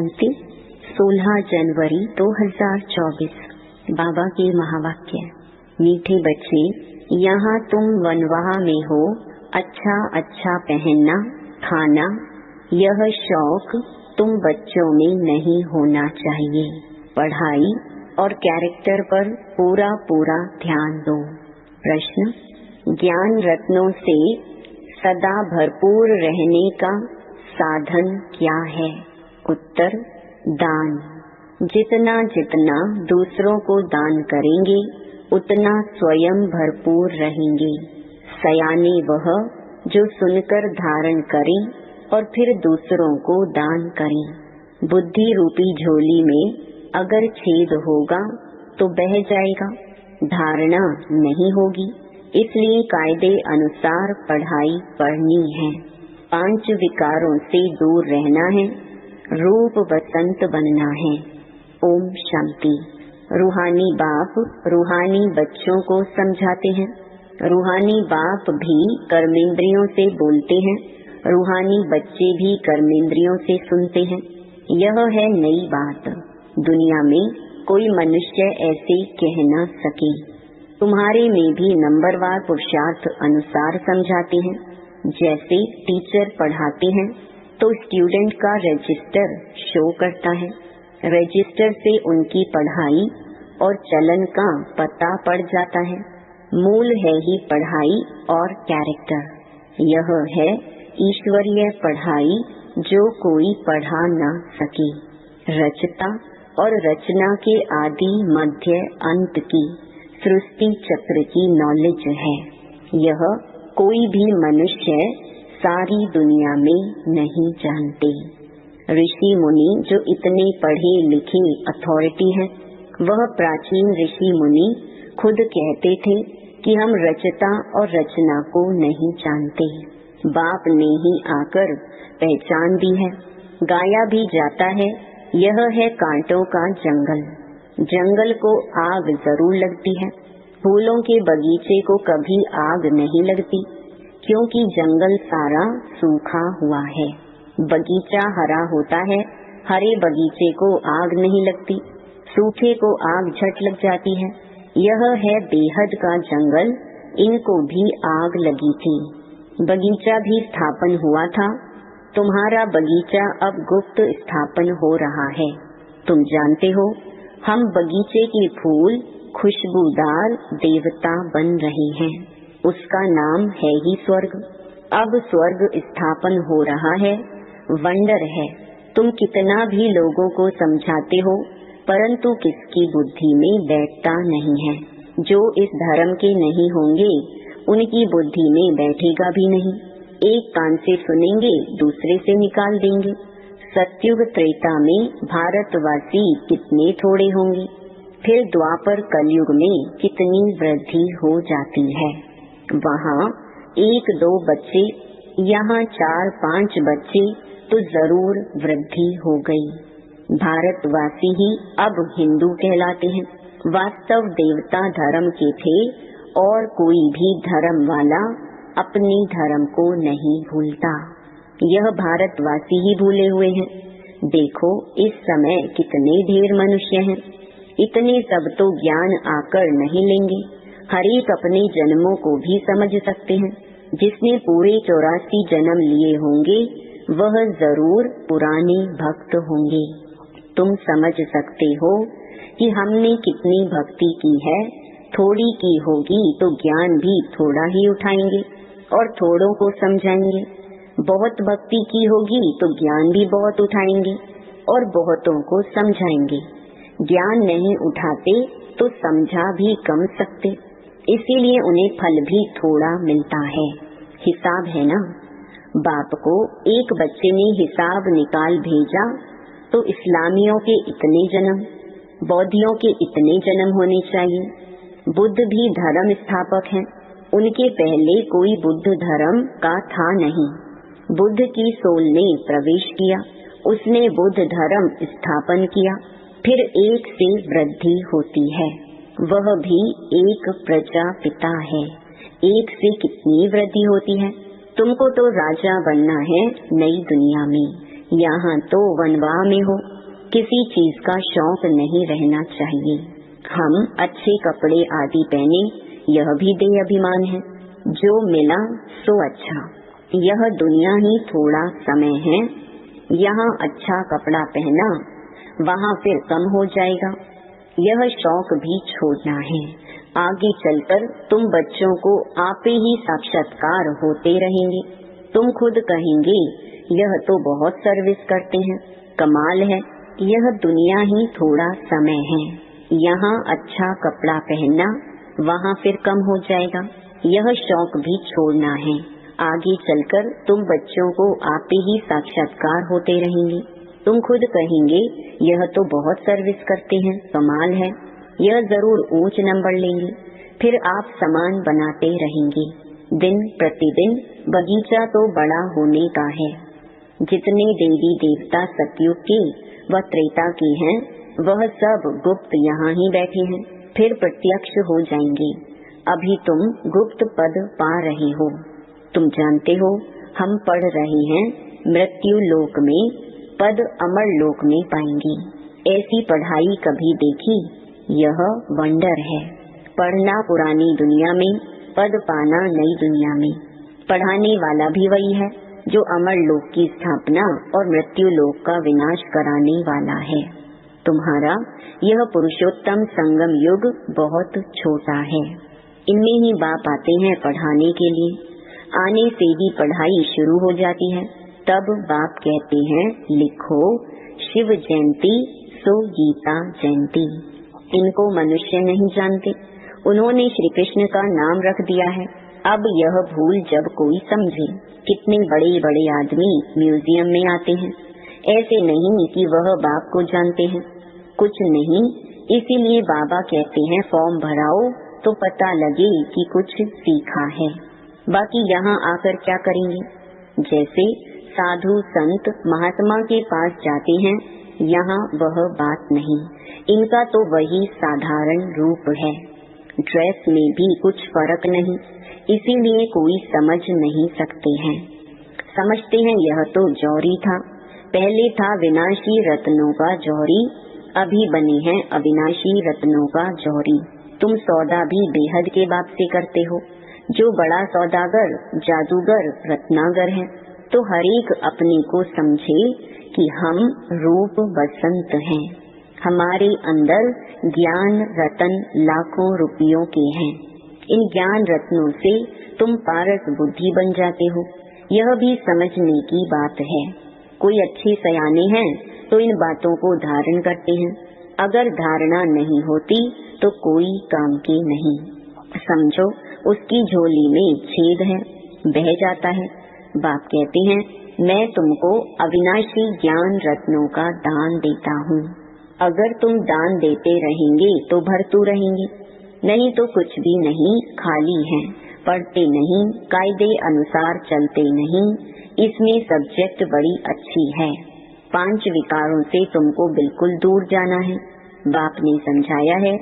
शांति 16 जनवरी 2024। बाबा के महावाक्य। मीठे बच्चे, यहाँ तुम वनवाह में हो। अच्छा अच्छा पहनना, खाना, यह शौक तुम बच्चों में नहीं होना चाहिए। पढ़ाई और कैरेक्टर पर पूरा पूरा ध्यान दो। प्रश्न: ज्ञान रत्नों से सदा भरपूर रहने का साधन क्या है? उत्तर: दान। जितना जितना दूसरों को दान करेंगे उतना स्वयं भरपूर रहेंगे। सयाने वह जो सुनकर धारण करें और फिर दूसरों को दान करें। बुद्धि रूपी झोली में अगर छेद होगा तो बह जाएगा, धारणा नहीं होगी। इसलिए कायदे अनुसार पढ़ाई पढ़नी है। 5 विकारों से दूर रहना है। रूप बसंत बनना है। ओम शांति। रूहानी बाप रूहानी बच्चों को समझाते हैं। रूहानी बाप भी कर्मेंद्रियों से बोलते हैं। रूहानी बच्चे भी कर्मेंद्रियों से सुनते हैं। यह है नई बात। दुनिया में कोई मनुष्य ऐसे कह न सके। तुम्हारे में भी नंबरवार पुरुषार्थ अनुसार समझाते हैं। जैसे टीचर पढ़ाते हैं तो स्टूडेंट का रजिस्टर शो करता है। रजिस्टर से उनकी पढ़ाई और चलन का पता पड़ जाता है। मूल है ही पढ़ाई और कैरेक्टर। यह है ईश्वरीय पढ़ाई जो कोई पढ़ा न सके। रचता और रचना के आदि मध्य अंत की सृष्टि चक्र की नॉलेज है। यह कोई भी मनुष्य सारी दुनिया में नहीं जानते। ऋषि मुनि जो इतने पढ़े लिखे अथॉरिटी हैं, वह प्राचीन ऋषि मुनि खुद कहते थे कि हम रचता और रचना को नहीं जानते। बाप ने ही आकर पहचान दी है। गाया भी जाता है, यह है कांटों का जंगल। जंगल को आग जरूर लगती है। फूलों के बगीचे को कभी आग नहीं लगती, क्योंकि जंगल सारा सूखा हुआ है। बगीचा हरा होता है, हरे बगीचे को आग नहीं लगती, सूखे को आग झट लग जाती है। यह है बेहद का जंगल, इनको भी आग लगी थी। बगीचा भी स्थापन हुआ था। तुम्हारा बगीचा अब गुप्त स्थापन हो रहा है। तुम जानते हो, हम बगीचे के फूल खुशबूदार देवता बन रहे हैं। उसका नाम है ही स्वर्ग। अब स्वर्ग स्थापन हो रहा है। वंडर है। तुम कितना भी लोगों को समझाते हो, परंतु किसकी बुद्धि में बैठता नहीं है। जो इस धर्म के नहीं होंगे उनकी बुद्धि में बैठेगा भी नहीं। एक कान से सुनेंगे, दूसरे से निकाल देंगे। सत्युग त्रेता में भारतवासी कितने थोड़े होंगे, फिर द्वापर कलयुग में कितनी वृद्धि हो जाती है। वहाँ 1-2 बच्चे, यहाँ 4-5 बच्चे, तो जरूर वृद्धि हो गई। भारतवासी ही अब हिंदू कहलाते हैं। वास्तव देवता धर्म के थे और कोई भी धर्म वाला अपने धर्म को नहीं भूलता। यह भारतवासी ही भूले हुए हैं। देखो इस समय कितने ढेर मनुष्य हैं। इतने सब तो ज्ञान आकर नहीं लेंगे। हर एक अपने जन्मों को भी समझ सकते हैं। जिसने पूरे 84 जन्म लिए होंगे वह जरूर पुराने भक्त होंगे। तुम समझ सकते हो कि हमने कितनी भक्ति की है। थोड़ी की होगी तो ज्ञान भी थोड़ा ही उठाएंगे और थोड़ों को समझाएंगे। बहुत भक्ति की होगी तो ज्ञान भी बहुत उठाएंगे और बहुतों को समझाएंगे। ज्ञान नहीं उठाते तो समझा भी कम सकते, इसीलिए उन्हें फल भी थोड़ा मिलता है। हिसाब है ना। बाप को एक बच्चे ने हिसाब निकाल भेजा तो इस्लामियों के इतने जन्म, बौद्धियों के इतने जन्म होने चाहिए। बुद्ध भी धर्म स्थापक हैं। उनके पहले कोई बुद्ध धर्म का था नहीं। बुद्ध की सोल ने प्रवेश किया, उसने बुद्ध धर्म स्थापन किया। फिर एक से वृद्धि होती है। वह भी एक प्रजापिता है। एक से कितनी वृद्धि होती है। तुमको तो राजा बनना है नई दुनिया में। यहाँ तो वनवाह में हो, किसी चीज का शौक नहीं रहना चाहिए। हम अच्छे कपड़े आदि पहने, यह भी देह अभिमान है। जो मिला सो अच्छा। यह दुनिया ही थोड़ा समय है। यहाँ अच्छा कपड़ा पहना, वहाँ फिर कम हो जाएगा। यह शौक भी छोड़ना है। आगे चलकर तुम बच्चों को आपे ही साक्षात्कार होते रहेंगे। तुम खुद कहेंगे, यह तो बहुत सर्विस करते हैं, कमाल है। यह दुनिया ही थोड़ा समय है। यहाँ अच्छा कपड़ा पहनना, वहाँ फिर कम हो जाएगा। यह शौक भी छोड़ना है। आगे चलकर तुम बच्चों को आपे ही साक्षात्कार होते रहेंगे। तुम खुद कहेंगे, यह तो बहुत सर्विस करते हैं, कमाल है। यह जरूर ऊंच नंबर लेंगे। फिर आप सामान बनाते रहेंगे। दिन प्रतिदिन बगीचा तो बड़ा होने का है। जितने देवी देवता सतयुग के व त्रेता के हैं, वह सब गुप्त यहाँ ही बैठे हैं, फिर प्रत्यक्ष हो जाएंगे। अभी तुम गुप्त पद पा रहे हो। तुम जानते हो, हम पढ़ रहे हैं मृत्यु लोक में पद अमर लोक में पाएंगे। ऐसी पढ़ाई कभी देखी? यह वंडर है। पढ़ना पुरानी दुनिया में, पद पाना नई दुनिया में। पढ़ाने वाला भी वही है जो अमर लोक की स्थापना और मृत्यु लोक का विनाश कराने वाला है। तुम्हारा यह पुरुषोत्तम संगम युग बहुत छोटा है। इनमें ही बाप आते हैं पढ़ाने के लिए। आने से ही पढ़ाई शुरू हो जाती है। तब बाप कहते हैं, लिखो शिव जयंती सो गीता जयंती। इनको मनुष्य नहीं जानते, उन्होंने श्री कृष्ण का नाम रख दिया है। अब यह भूल जब कोई समझे। कितने बड़े बड़े आदमी म्यूजियम में आते हैं, ऐसे नहीं कि वह बाप को जानते हैं, कुछ नहीं। इसीलिए बाबा कहते हैं, फॉर्म भराओ तो पता लगे कि कुछ सीखा है। बाकी यहाँ आकर क्या करेंगे? जैसे साधु संत महात्मा के पास जाते हैं, यहाँ वह बात नहीं। इनका तो वही साधारण रूप है। ड्रेस में भी कुछ फर्क नहीं, इसीलिए कोई समझ नहीं सकते हैं। समझते हैं यह तो जौहरी था, पहले था विनाशी रत्नों का जौहरी, अभी बने हैं अविनाशी रत्नों का जौहरी। तुम सौदा भी बेहद के बाप से करते हो। जो बड़ा सौदागर जादूगर रत्नागर है, तो हरेक अपने को समझे कि हम रूप बसंत हैं। हमारे अंदर ज्ञान रतन लाखों रुपयों के हैं। इन ज्ञान रत्नों से तुम पारस बुद्धि बन जाते हो। यह भी समझने की बात है। कोई अच्छे सयाने हैं तो इन बातों को धारण करते हैं। अगर धारणा नहीं होती तो कोई काम की नहीं। समझो उसकी झोली में छेद है, बह जाता है। बाप कहते हैं, मैं तुमको अविनाशी ज्ञान रत्नों का दान देता हूँ। अगर तुम दान देते रहेंगे तो भरतू रहेंगे, नहीं तो कुछ भी नहीं, खाली हैं। पढ़ते नहीं, कायदे अनुसार चलते नहीं। इसमें सब्जेक्ट बड़ी अच्छी है। 5 विकारों से तुमको बिल्कुल दूर जाना है। बाप ने समझाया है।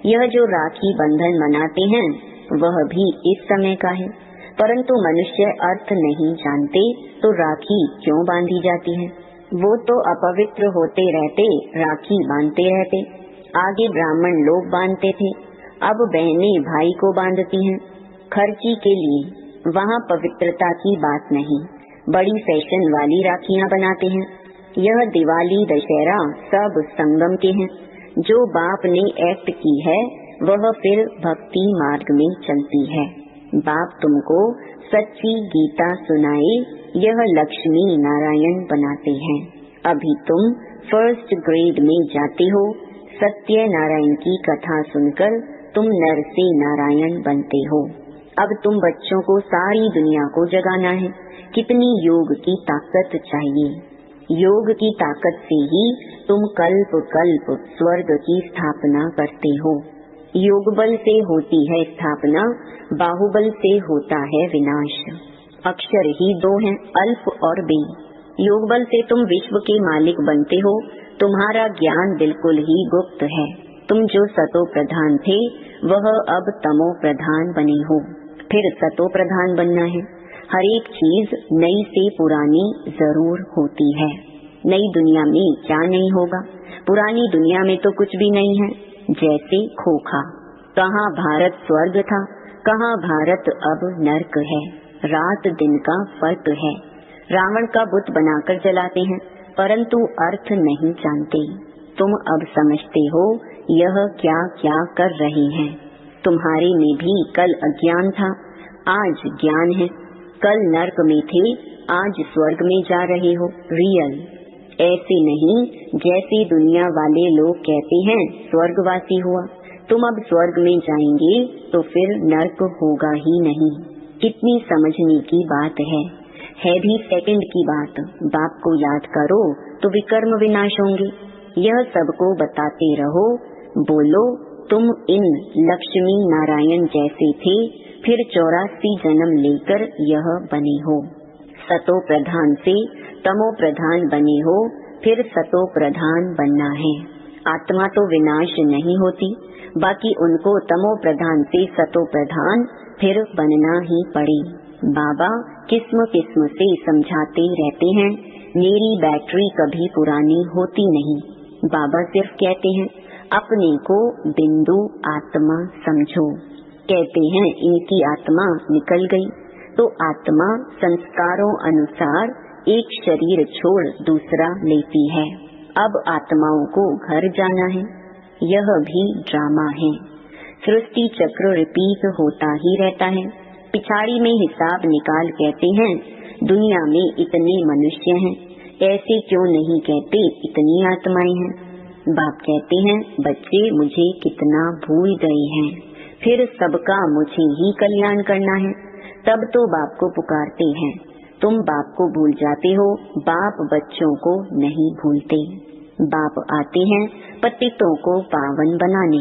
यह जो राखी बंधन मनाते हैं वह भी इस समय का है, परंतु मनुष्य अर्थ नहीं जानते तो राखी क्यों बांधी जाती है। वो तो अपवित्र होते रहते राखी बांधते रहते। आगे ब्राह्मण लोग बांधते थे, अब बहनें भाई को बांधती हैं खर्ची के लिए। वहाँ पवित्रता की बात नहीं, बड़ी फैशन वाली राखियाँ बनाते हैं। यह दिवाली दशहरा सब संगम के हैं। जो बाप ने एक्ट की है वह फिर भक्ति मार्ग में चलती है। बाप तुमको सच्ची गीता सुनाए, यह लक्ष्मी नारायण बनाते हैं। अभी तुम फर्स्ट ग्रेड में जाते हो। सत्य नारायण की कथा सुनकर तुम नर से नारायण बनते हो। अब तुम बच्चों को सारी दुनिया को जगाना है। कितनी योग की ताकत चाहिए। योग की ताकत से ही तुम कल्प कल्प स्वर्ग की स्थापना करते हो। योग बल से होती है स्थापना, बाहुबल से होता है विनाश। अक्षर ही 2 हैं, अल्प और बे। योग बल से तुम विश्व के मालिक बनते हो। तुम्हारा ज्ञान बिल्कुल ही गुप्त है। तुम जो सतो प्रधान थे वह अब तमो प्रधान बने हो, फिर सतो प्रधान बनना है। हर एक चीज नई से पुरानी जरूर होती है। नई दुनिया में क्या नहीं होगा, पुरानी दुनिया में तो कुछ भी नहीं है। जैसे खोखा, कहाँ भारत स्वर्ग था, कहाँ भारत अब नर्क है। रात दिन का फर्क है। रावण का बुत बनाकर जलाते हैं, परंतु अर्थ नहीं जानते। तुम अब समझते हो यह क्या क्या कर रहे हैं। तुम्हारे में भी कल अज्ञान था, आज ज्ञान है। कल नर्क में थे, आज स्वर्ग में जा रहे हो। रियल ऐसे नहीं जैसे दुनिया वाले लोग कहते हैं स्वर्गवासी हुआ। तुम अब स्वर्ग में जाएंगे तो फिर नर्क होगा ही नहीं। कितनी समझने की बात है भी सेकंड की बात। बाप को याद करो तो विकर्म विनाश होंगे। यह सबको बताते रहो। बोलो तुम इन लक्ष्मी नारायण जैसे थे, फिर 84 जन्म लेकर यह बने हो। सतो प्रधान से तमो प्रधान बने हो, फिर सतो प्रधान बनना है। आत्मा तो विनाश नहीं होती, बाकी उनको तमो प्रधान से सतो प्रधान फिर बनना ही पड़े। बाबा किस्म किस्म से समझाते रहते हैं, मेरी बैटरी कभी पुरानी होती नहीं। बाबा सिर्फ कहते हैं अपने को बिंदु आत्मा समझो। कहते हैं इनकी आत्मा निकल गई, तो आत्मा संस्कारों अनुसार एक शरीर छोड़ दूसरा लेती है। अब आत्माओं को घर जाना है। यह भी ड्रामा है। सृष्टि चक्र रिपीट होता ही रहता है। पिछाड़ी में हिसाब निकाल कहते हैं दुनिया में इतने मनुष्य हैं, ऐसे क्यों नहीं कहते इतनी आत्माएं हैं। बाप कहते हैं बच्चे मुझे कितना भूल गए हैं, फिर सबका मुझे ही कल्याण करना है। तब तो बाप को पुकारते हैं। तुम बाप को भूल जाते हो, बाप बच्चों को नहीं भूलते। बाप आते हैं पतितों को पावन बनाने।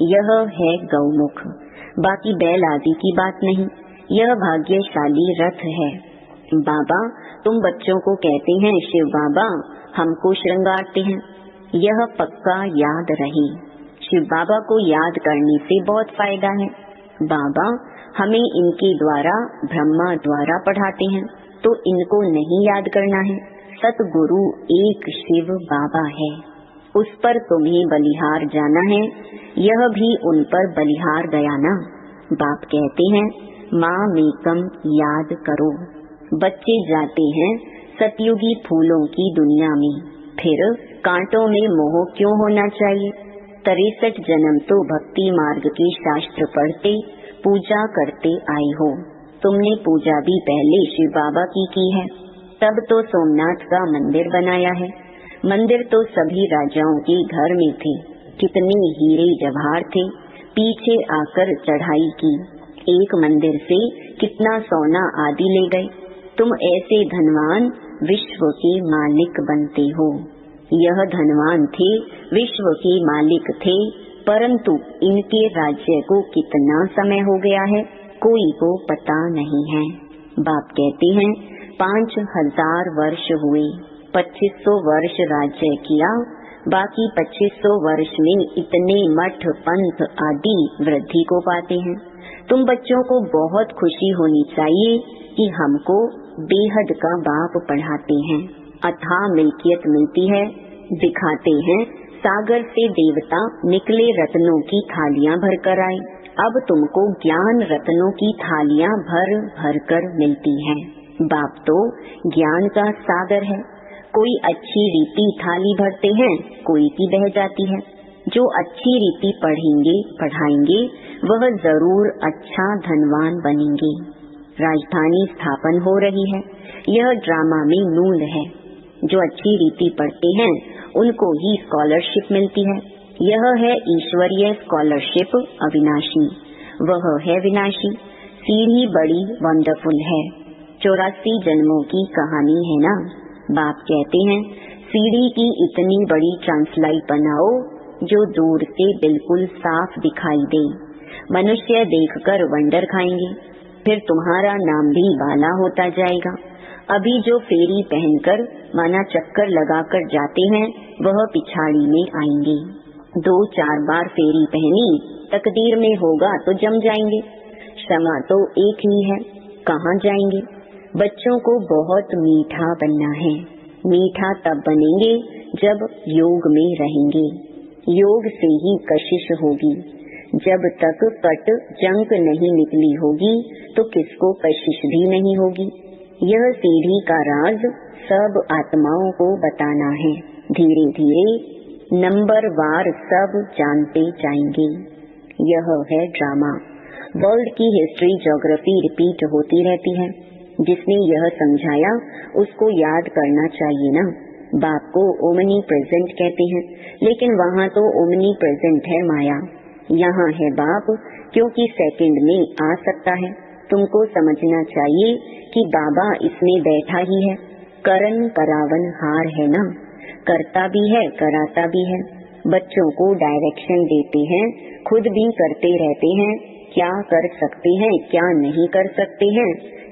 यह है गौमुख, बाकी बैल आदि की बात नहीं। यह भाग्यशाली रथ है। बाबा तुम बच्चों को कहते हैं शिव बाबा हमको श्रृंगारते हैं। यह पक्का याद रहे। शिव बाबा को याद करने से बहुत फायदा है। बाबा हमें इनके द्वारा ब्रह्मा द्वारा पढ़ाते हैं, तो इनको नहीं याद करना है। सतगुरु एक शिव बाबा है, उस पर तुम्हें बलिहार जाना है। यह भी उन पर बलिहार गया ना। बाप कहते हैं माँ मेकम याद करो। बच्चे जाते हैं सतयुगी फूलों की दुनिया में, फिर कांटों में मोह क्यों होना चाहिए। 63 जन्म तो भक्ति मार्ग के शास्त्र पढ़ते पूजा करते आए हो। तुमने पूजा भी पहले शिव बाबा की है, तब तो सोमनाथ का मंदिर बनाया है। मंदिर तो सभी राजाओं के घर में थे। कितने हीरे जवाहर थे, पीछे आकर चढ़ाई की। एक मंदिर से कितना सोना आदि ले गए। तुम ऐसे धनवान विश्व के मालिक बनते हो। यह धनवान थे, विश्व के मालिक थे, परंतु इनके राज्य को कितना समय हो गया है कोई को पता नहीं है। बाप कहते हैं 5000 वर्ष हुए, 2500 वर्ष राज्य किया, बाकी 2500 वर्ष में इतने मठ पंथ आदि वृद्धि को पाते हैं। तुम बच्चों को बहुत खुशी होनी चाहिए कि हमको बेहद का बाप पढ़ाते हैं। अथाह मिल्कियत मिलती है। दिखाते हैं सागर से देवता निकले रत्नों की थालियां भर कर आए। अब तुमको ज्ञान रत्नों की थालियां भर भर कर मिलती हैं। बाप तो ज्ञान का सागर है। कोई अच्छी रीति थाली भरते हैं, कोई की बह जाती है। जो अच्छी रीति पढ़ेंगे पढ़ाएंगे वह जरूर अच्छा धनवान बनेंगे। राजधानी स्थापन हो रही है। यह ड्रामा में नूल है। जो अच्छी रीति पढ़ते हैं उनको ही स्कॉलरशिप मिलती है। यह है ईश्वरीय स्कॉलरशिप अविनाशी, वह है विनाशी। सीढ़ी बड़ी वंडरफुल है। 84 जन्मों की कहानी है ना। बाप कहते हैं सीढ़ी की इतनी बड़ी ट्रांसलाइट बनाओ जो दूर से बिल्कुल साफ दिखाई दे। मनुष्य देखकर वंडर खाएंगे, फिर तुम्हारा नाम भी बाला होता जाएगा। अभी जो फेरी पहनकर माना चक्कर लगाकर जाते हैं वह पिछाड़ी में आएंगे। 2-4 बार फेरी पहनी, तकदीर में होगा तो जम जाएंगे। क्षमा तो एक ही है, कहाँ जाएंगे। बच्चों को बहुत मीठा बनना है। मीठा तब बनेंगे जब योग में रहेंगे। योग से ही कशिश होगी। जब तक कट जंक नहीं निकली होगी तो किसको कशिश भी नहीं होगी। यह सीढ़ी का राज सब आत्माओं को बताना है। धीरे धीरे नंबर वार सब जानते जाएंगे। यह है ड्रामा। वर्ल्ड की हिस्ट्री ज्योग्राफी रिपीट होती रहती है। जिसने यह समझाया उसको याद करना चाहिए ना। बाप को ओमनी प्रेजेंट कहते हैं, लेकिन वहाँ तो ओमनी प्रेजेंट है माया। यहाँ है बाप, क्योंकि सेकंड में आ सकता है। तुमको समझना चाहिए कि बाबा इसमें बैठा ही है। करन करावन हार है ना, करता भी है कराता भी है। बच्चों को डायरेक्शन देते हैं, खुद भी करते रहते हैं। क्या कर सकते हैं क्या नहीं कर सकते हैं,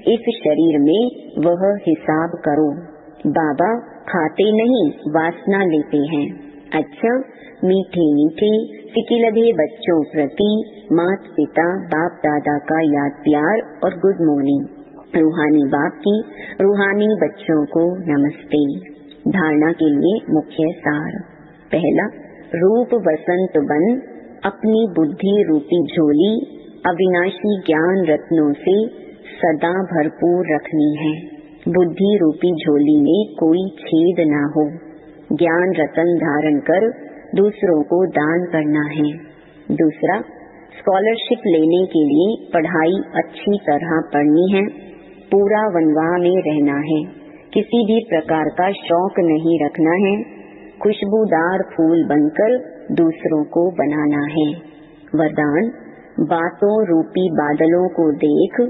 इस शरीर में वह हिसाब करो। बाबा खाते नहीं वासना लेते हैं। अच्छा, मीठे मीठे सिकिलधे बच्चों प्रति माता पिता बाप दादा का याद प्यार और गुड मॉर्निंग। रूहानी बाप की रूहानी बच्चों को नमस्ते। धारणा के लिए मुख्य सार। पहला, रूप वसंत बन अपनी बुद्धि रूपी झोली अविनाशी ज्ञान रत्नों से सदा भरपूर रखनी है। बुद्धि रूपी झोली में कोई छेद ना हो। ज्ञान रतन धारण कर दूसरों को दान करना है। दूसरा, स्कॉलरशिप लेने के लिए पढ़ाई अच्छी तरह पढ़नी है। पूरा वनवाह में रहना है। किसी भी प्रकार का शौक नहीं रखना है। खुशबूदार फूल बनकर दूसरों को बनाना है। वरदान, बातों रूपी बादलों को देख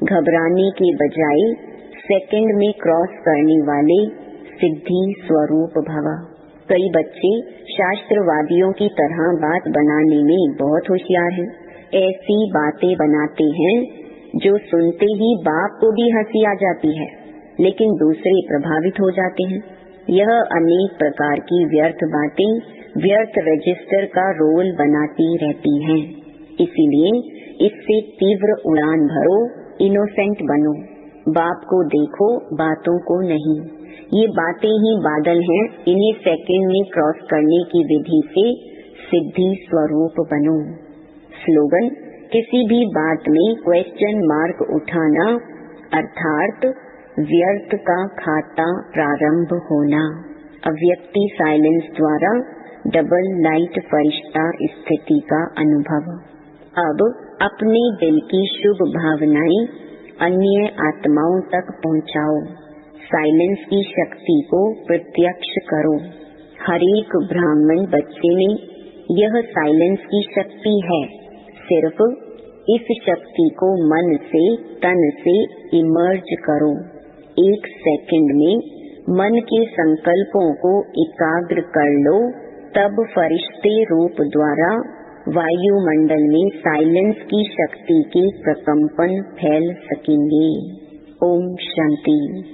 घबराने के बजाय सेकंड में क्रॉस करने वाले सिद्धि स्वरूप भव। कई बच्चे शास्त्रवादियों की तरह बात बनाने में बहुत होशियार हैं। ऐसी बातें बनाते हैं जो सुनते ही बाप को भी हंसी आ जाती है, लेकिन दूसरे प्रभावित हो जाते हैं। यह अनेक प्रकार की व्यर्थ बातें व्यर्थ रजिस्टर का रोल बनाती रहती हैं। इसीलिए इससे तीव्र उड़ान भरो, इनोसेंट बनो। बाप को देखो, बातों को नहीं। ये बातें ही बादल हैं, इन्हें सेकंड में क्रॉस करने की विधि से सिद्धि स्वरूप बनो। स्लोगन, किसी भी बात में क्वेश्चन मार्क उठाना अर्थात व्यर्थ का खाता प्रारंभ होना। अव्यक्ति साइलेंस द्वारा डबल लाइट फरिश्ता स्थिति का अनुभव। अब अपने दिल की शुभ भावनाएं अन्य आत्माओं तक पहुंचाओ। साइलेंस की शक्ति को प्रत्यक्ष करो। हर एक ब्राह्मण बच्चे में यह साइलेंस की शक्ति है। सिर्फ इस शक्ति को मन से तन से इमर्ज करो। एक सेकंड में मन के संकल्पों को एकाग्र कर लो, तब फरिश्ते रूप द्वारा वायुमंडल में साइलेंस की शक्ति के प्रकंपन फैल सकेंगे। ओम शांति।